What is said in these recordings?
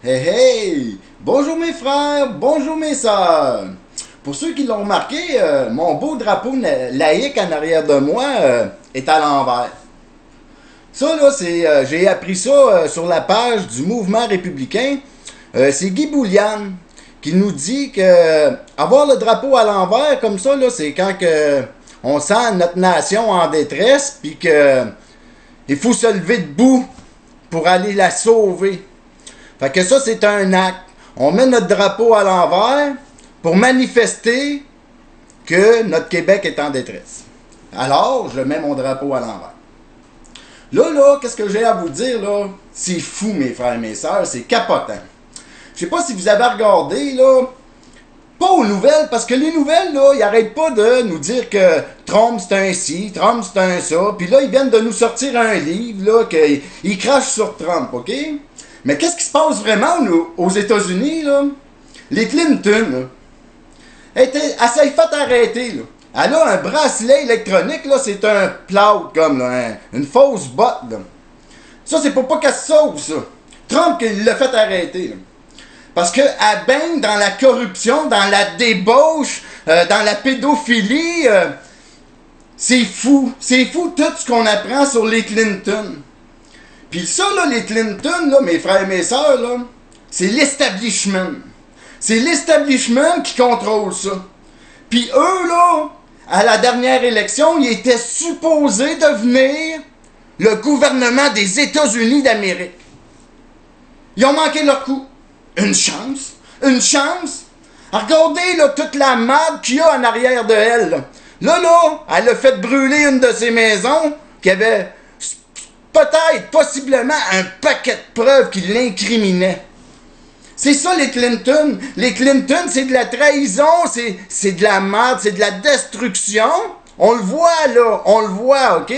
Hey hey! Bonjour mes frères, bonjour mes sœurs! Pour ceux qui l'ont remarqué, mon beau drapeau laïque en arrière de moi est à l'envers. Ça là, j'ai appris ça sur la page du mouvement républicain. C'est Guy Bouliane qui nous dit que avoir le drapeau à l'envers comme ça, là, c'est quand on sent notre nation en détresse, puis que il faut se lever debout pour aller la sauver. Fait que ça, c'est un acte. On met notre drapeau à l'envers pour manifester que notre Québec est en détresse. Alors, je mets mon drapeau à l'envers. Là, qu'est-ce que j'ai à vous dire, là? C'est fou, mes frères et mes sœurs, c'est capotant. Je sais pas si vous avez regardé, là, pas aux nouvelles, parce que les nouvelles, là, ils n'arrêtent pas de nous dire que Trump c'est un ci, Trump c'est un ça, puis là, ils viennent de nous sortir un livre, là, qu'ils crachent sur Trump, OK? Mais qu'est-ce qui se passe vraiment aux États-Unis, là? Les Clinton, là, elle s'est fait arrêter, là. Elle a un bracelet électronique, là, c'est un plâtre, comme, là, une fausse botte, là. Ça, c'est pour pas qu'elle se sauve, ça. Trump, il l'a fait arrêter, là. Parce qu'elle baigne dans la corruption, dans la débauche, dans la pédophilie. C'est fou. C'est fou tout ce qu'on apprend sur les Clinton. Puis ça, là, les Clinton, là, mes frères et mes sœurs, là, c'est l'establishment. C'est l'establishment qui contrôle ça. Puis eux, là, à la dernière élection, ils étaient supposés devenir le gouvernement des États-Unis d'Amérique. Ils ont manqué leur coup. Une chance. Une chance. Regardez, là, toute la merde qu'il y a en arrière de elle. Là, elle a fait brûler une de ses maisons qui avait peut-être, possiblement, un paquet de preuves qui l'incriminaient. C'est ça, les Clinton. Les Clinton, c'est de la trahison, c'est de la merde, c'est de la destruction. On le voit, là. On le voit, OK?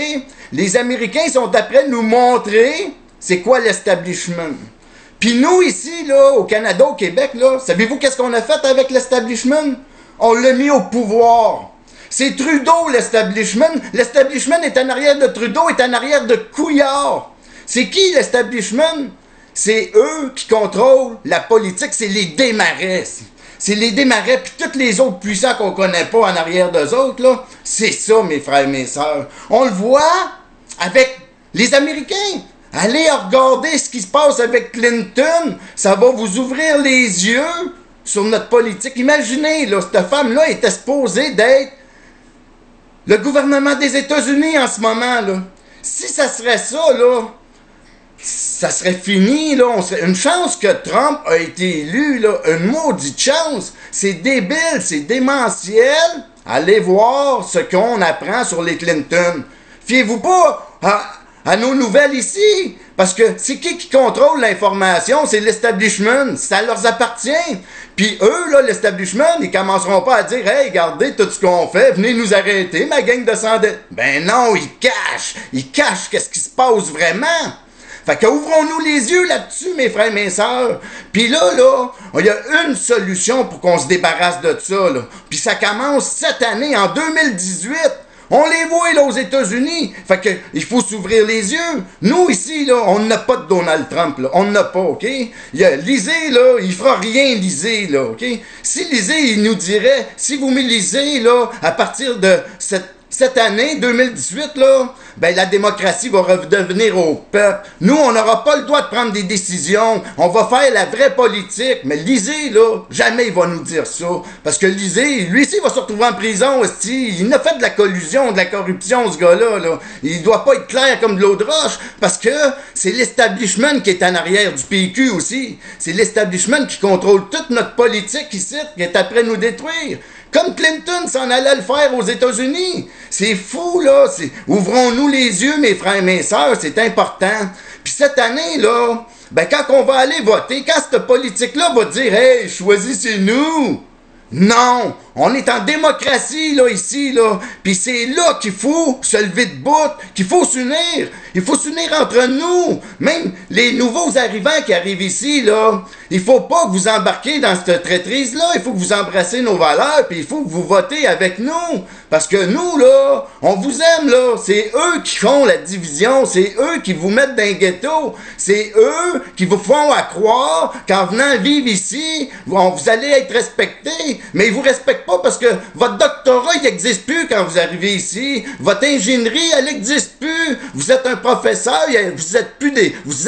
Les Américains sont après nous montrer c'est quoi l'establishment. Puis nous, ici, là, au Canada, au Québec, là, savez-vous qu'est-ce qu'on a fait avec l'establishment? On l'a mis au pouvoir. C'est Trudeau, l'establishment. L'establishment est en arrière de Trudeau, est en arrière de Couillard. C'est qui, l'establishment? C'est eux qui contrôlent la politique, c'est les Desmarais. C'est les Desmarais, puis tous les autres puissants qu'on connaît pas en arrière d'eux autres, là. C'est ça, mes frères et mes sœurs. On le voit avec les Américains. Allez regarder ce qui se passe avec Clinton. Ça va vous ouvrir les yeux sur notre politique. Imaginez, là, cette femme-là était supposée d'être le gouvernement des États-Unis en ce moment, là. Si ça serait ça, là, ça serait fini, là. Une chance que Trump a été élu, là. Une maudite chance. C'est débile, c'est démentiel. Allez voir ce qu'on apprend sur les Clinton. Fiez-vous pas à nos nouvelles ici, parce que c'est qui contrôle l'information? C'est l'establishment, ça leur appartient. Puis eux, là, l'establishment, ils commenceront pas à dire « Hey, regardez tout ce qu'on fait, venez nous arrêter, ma gang de sandales. » Ben non, ils cachent qu'est-ce qui se passe vraiment. Fait que ouvrons-nous les yeux là-dessus, mes frères et mes sœurs. Puis là, il y a une solution pour qu'on se débarrasse de ça, là. Puis ça commence cette année, en 2018. On les voit, là, aux États-Unis. Fait que, il faut s'ouvrir les yeux. Nous, ici, là, on n'a pas de Donald Trump, là. On n'a pas, OK? Lisez, là, il fera rien, lisez, là, OK? Si lisez, il nous dirait, si vous me lisez, là, à partir de cette année, 2018, là, ben la démocratie va redevenir au peuple. Nous, on n'aura pas le droit de prendre des décisions. On va faire la vraie politique. Mais Lisée, là, jamais il va nous dire ça. Parce que Lisée, lui aussi, il va se retrouver en prison, aussi. Il a fait de la collusion, de la corruption, ce gars-là, là. Il doit pas être clair comme de l'eau de roche. Parce que c'est l'establishment qui est en arrière du PQ aussi. C'est l'establishment qui contrôle toute notre politique ici, qui est après nous détruire. Comme Clinton s'en allait le faire aux États-Unis. C'est fou, là. Ouvrons-nous les yeux, mes frères et mes sœurs, c'est important. Puis cette année, là, ben quand on va aller voter, quand cette politique-là va dire « Hey, choisissez-nous », non, On est en démocratie, là, ici, là. Puis c'est là qu'il faut se lever de bout, qu'il faut s'unir. Il faut s'unir entre nous. Même les nouveaux arrivants qui arrivent ici, là, il faut pas que vous embarquiez dans cette traîtrise-là. Il faut que vous embrassez nos valeurs, puis il faut que vous votez avec nous. Parce que nous, là, on vous aime, là. C'est eux qui font la division. C'est eux qui vous mettent dans un ghetto. C'est eux qui vous font à croire qu'en venant vivre ici, vous allez être respectés. Mais ils vous respectent pas parce que votre doctorat, il n'existe plus quand vous arrivez ici. Votre ingénierie, elle n'existe plus. Vous êtes un professeur, vous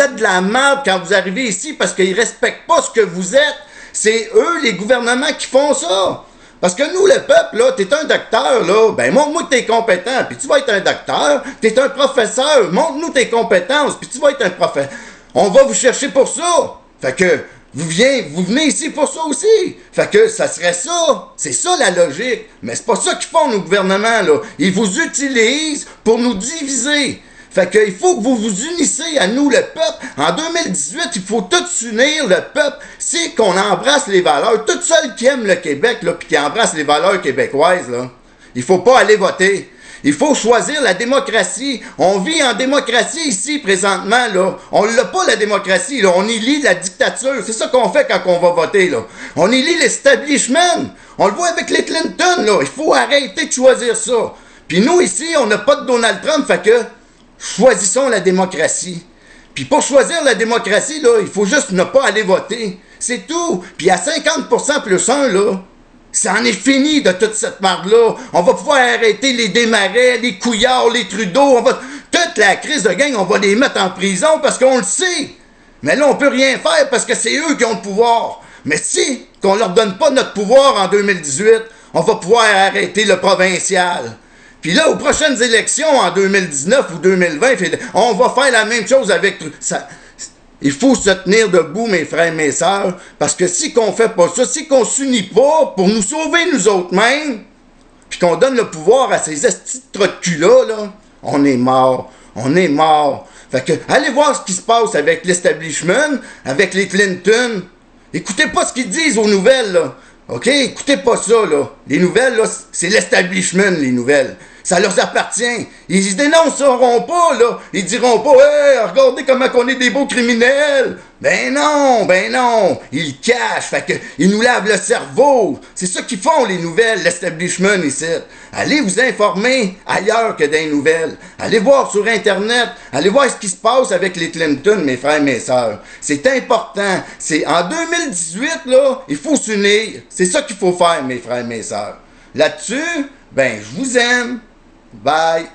êtes de la merde quand vous arrivez ici parce qu'ils respectent pas ce que vous êtes. C'est eux, les gouvernements, qui font ça. Parce que nous, le peuple, là, t'es un docteur, là, ben montre-moi que t'es compétent, puis tu vas être un docteur, t'es un professeur, montre-nous tes compétences, puis tu vas être un professeur. On va vous chercher pour ça. Fait que, vous venez ici pour ça aussi. Fait que, ça serait ça. C'est ça la logique. Mais c'est pas ça qu'ils font, nos gouvernements, là. Ils vous utilisent pour nous diviser. Fait que, il faut que vous vous unissez à nous, le peuple. En 2018, il faut tous s'unir, le peuple. C'est qu'on embrasse les valeurs. Tous ceux qui aiment le Québec, là, puis qui embrassent les valeurs québécoises, là, il faut pas aller voter. Il faut choisir la démocratie. On vit en démocratie ici, présentement, là. On l'a pas, la démocratie, là. On élit la dictature. C'est ça qu'on fait quand on va voter, là. On élit l'establishment. On le voit avec les Clinton, là. Il faut arrêter de choisir ça. Puis nous, ici, on n'a pas de Donald Trump, fait que choisissons la démocratie. Puis pour choisir la démocratie, là, il faut juste ne pas aller voter. C'est tout. Puis à 50% plus 1, là, ça en est fini de toute cette merde-là. On va pouvoir arrêter les Desmarais, les Couillard, les Trudeau. Toute la crise de gang, on va les mettre en prison parce qu'on le sait. Mais là, on peut rien faire parce que c'est eux qui ont le pouvoir. Mais si qu'on leur donne pas notre pouvoir en 2018, on va pouvoir arrêter le provincial. Puis là, aux prochaines élections, en 2019 ou 2020, on va faire la même chose avec ça. Il faut se tenir debout, mes frères et mes sœurs, parce que si qu'on fait pas ça, si qu'on s'unit pas pour nous sauver nous autres mêmes, puis qu'on donne le pouvoir à ces estis de cul-là, là, on est mort. On est mort. Fait que, allez voir ce qui se passe avec l'establishment, avec les Clinton. Écoutez pas ce qu'ils disent aux nouvelles, là. OK? Écoutez pas ça, là. Les nouvelles, là, c'est l'establishment, les nouvelles. Ça leur appartient. Ils dénonceront pas, là. Ils diront pas, hey, regardez comment on est des beaux criminels. Ben non, ben non. Ils cachent, fait que, ils nous lavent le cerveau. C'est ça qu'ils font, les nouvelles, l'establishment ici. Allez vous informer ailleurs que dans les nouvelles. Allez voir sur Internet. Allez voir ce qui se passe avec les Clinton, mes frères et mes sœurs. C'est important. C'est en 2018, là, il faut s'unir. C'est ça qu'il faut faire, mes frères et mes sœurs. Là-dessus, ben, je vous aime. Bye.